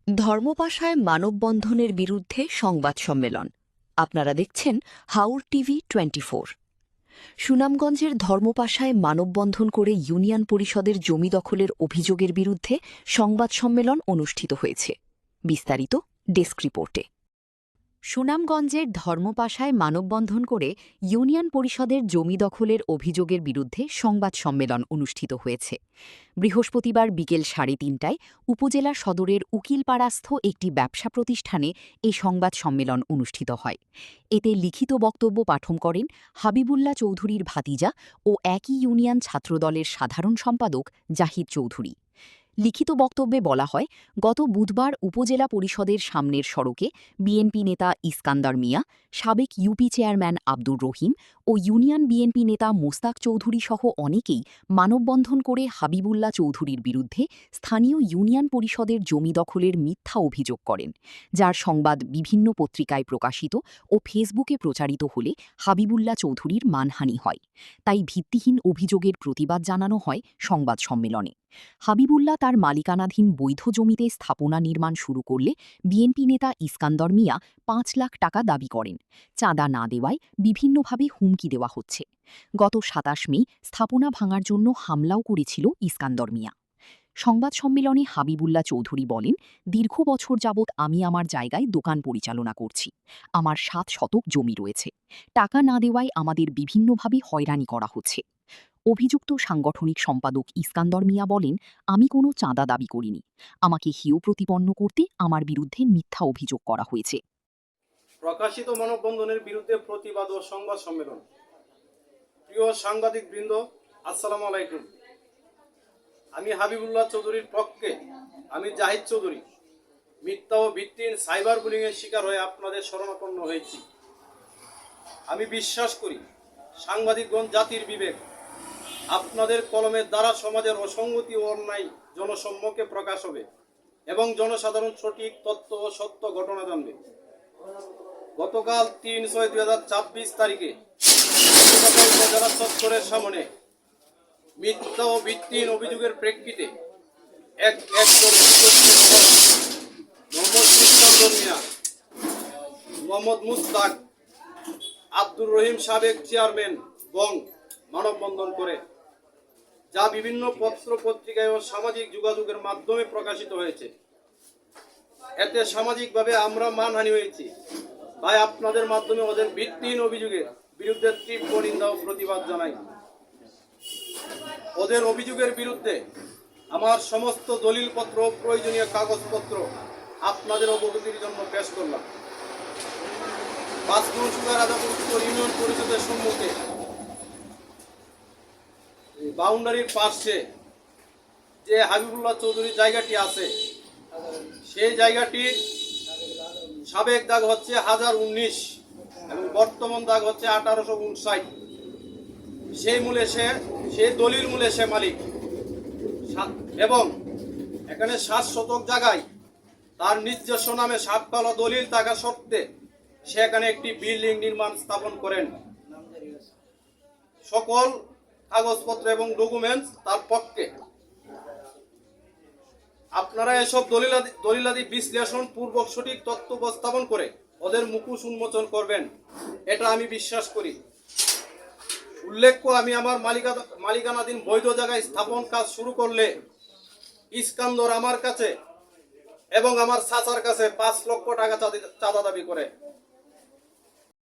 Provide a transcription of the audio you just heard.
ধর্মপাশায় মানববন্ধনের বিরুদ্ধে সংবাদ সম্মেলন। আপনারা দেখছেন হাউর টিভি 24। সুনামগঞ্জের ধর্মপাশায় মানববন্ধন করে ইউনিয়ন পরিষদের জমি দখলের অভিযোগের বিরুদ্ধে সংবাদ সম্মেলন অনুষ্ঠিত হয়েছে। বিস্তারিত ডেস্ক রিপোর্টে। সুনামগঞ্জের ধর্মপাশায় মানববন্ধন করে ইউনিয়ন পরিষদের জমি দখলের অভিযোগের বিরুদ্ধে সংবাদ সম্মেলন অনুষ্ঠিত হয়েছে। বৃহস্পতিবার বিকেল ৩:৩০টায় উপজেলা সদরের উকিলপাড়াস্থ একটি ব্যবসা প্রতিষ্ঠানে এই সংবাদ সম্মেলন অনুষ্ঠিত হয়। এতে লিখিত বক্তব্য পাঠন করেন হাবিবুল্লাহ চৌধুরীর ভাতিজা ও একই ইউনিয়ন ছাত্রদলের সাধারণ সম্পাদক জাহিদ চৌধুরী। লিখিত বক্তব্যে বলা হয়, গত বুধবার উপজেলা পরিষদের সামনের সড়কে বিএনপি নেতা ইস্কান্দার মিয়া, সাবেক ইউপি চেয়ারম্যান আব্দুর রহিম ও ইউনিয়ন বিএনপি নেতা মোস্তাক চৌধুরী সহ অনেকেই মানববন্ধন করে হাবিবুল্লাহ চৌধুরীর বিরুদ্ধে স্থানীয় ইউনিয়ন পরিষদের জমি দখলের মিথ্যা অভিযোগ করেন, যার সংবাদ বিভিন্ন পত্রিকায় প্রকাশিত ও ফেসবুকে প্রচারিত হলে হাবিবুল্লাহ চৌধুরীর মানহানি হয়। তাই ভিত্তিহীন অভিযোগের প্রতিবাদ জানানো হয় সংবাদ সম্মেলনে। হাবিবুল্লাহ তার মালিকানাধীন বৈধ জমিতে স্থাপনা নির্মাণ শুরু করলে বিএনপি নেতা ইস্কান্দর মিয়া ৫ লাখ টাকা দাবি করেন। চাঁদা না দেওয়ায় বিভিন্নভাবে হুমকি দেওয়া হচ্ছে। গত ২৭ মে স্থাপনা ভাঙার জন্য হামলাও করেছিল ইস্কান্দর মিয়া। সংবাদ সম্মেলনে হাবিবুল্লাহ চৌধুরী বলেন, দীর্ঘ বছর যাবৎ আমি আমার জায়গায় দোকান পরিচালনা করছি। আমার ৭ শতক জমি রয়েছে। টাকা না দেওয়ায় আমাদের বিভিন্নভাবে হয়রানি করা হচ্ছে। অভিযুক্ত সাংগঠনিক সম্পাদক ইস্কান্দর মিয়া বলেন, আমি কোনো চাঁদা দাবি করিনি। আমাকে হেয় প্রতিপন্ন করতে আমার বিরুদ্ধে মিথ্যা অভিযোগ করা হয়েছে। প্রকাশিত মানববন্ধনের বিরুদ্ধে প্রতিবাদ ও সংবাদ সম্মেলন। প্রিয় সাংবাদিক বৃন্দ, আসসালামু আলাইকুম। আমি হাবিবুল্লাহ চৌধুরীর পক্ষে আমি জাহিদ চৌধুরী মিথ্যা ও ভিত্তিহীন সাইবার বুলিং এর শিকার হয়ে আপনাদের শরণাপন্ন হয়েছি। আমি বিশ্বাস করি সাংবাদিকগণ জাতির বিবেক। আপনাদের কলমের দ্বারা সমাজের অসঙ্গতি ও অন্যায় জনসম্মুখে প্রকাশ হবে এবং জনসাধারণ সঠিক তথ্য ও সত্য ঘটনা জানবে। গতকাল ৩/৬/২০২৪ তারিখে উপজেলা চত্বরের সামনে মিথ্যা ও ভিত্তিহীন অভিযোগের প্রেক্ষিতে মোহাম্মদ মুস্তাক, আব্দুর রহিম সাবেক চেয়ারম্যান বং মানববন্ধন করে, যা বিভিন্ন পত্র পত্রিকায় ও সামাজিক যোগাযোগের মাধ্যমে প্রকাশিত হয়েছে। এতে সামাজিকভাবে আমরা মানহানি হয়েছি। তাই আপনাদের মাধ্যমে ওদের ভিত্তিহীন অভিযোগের বিরুদ্ধে তীব্র নিন্দা ও প্রতিবাদ জানাই। ওদের অভিযোগের বিরুদ্ধে আমার সমস্ত দলিলপত্র ও প্রয়োজনীয় কাগজপত্র আপনাদের অবগতির জন্য পেশ করলাম। ৫ রাজাপুর উত্তর ইউনিয়ন পরিষদের সম্মুখে বাউন্ডারির পাশে যে হাবিবুল্লাহ চৌধুরীর জায়গাটি আছে, সেই জায়গাটির সাবেক দাগ হচ্ছে 1019 এবং বর্তমান দাগ হচ্ছে 1859। সেই দলিল মূলে সে মালিক এবং এখানে 7 শতক জায়গায় তার নিজস্ব নামে 7 পালা দলিল থাকা সত্ত্বে সে এখানে একটি বিল্ডিং নির্মাণ স্থাপন করেন। সকল কাগজপত্র এবং ডকুমেন্টস তার পক্ষে। আপনারা এসব দলিলাদি বিশ্লেষণ পূর্বক সঠিক তথ্য উপস্থাপন করে ওদের মুখোশ উন্মোচন করবেন, এটা আমি বিশ্বাস করি। উল্লেখ্য, আমি আমার মালিকানাধীন বৈধ জায়গায় স্থাপন কাজ শুরু করলে ইস্কান্দর আমার কাছে এবং আমার চাচার কাছে ৫ লক্ষ টাকা চাঁদা দাবি করে।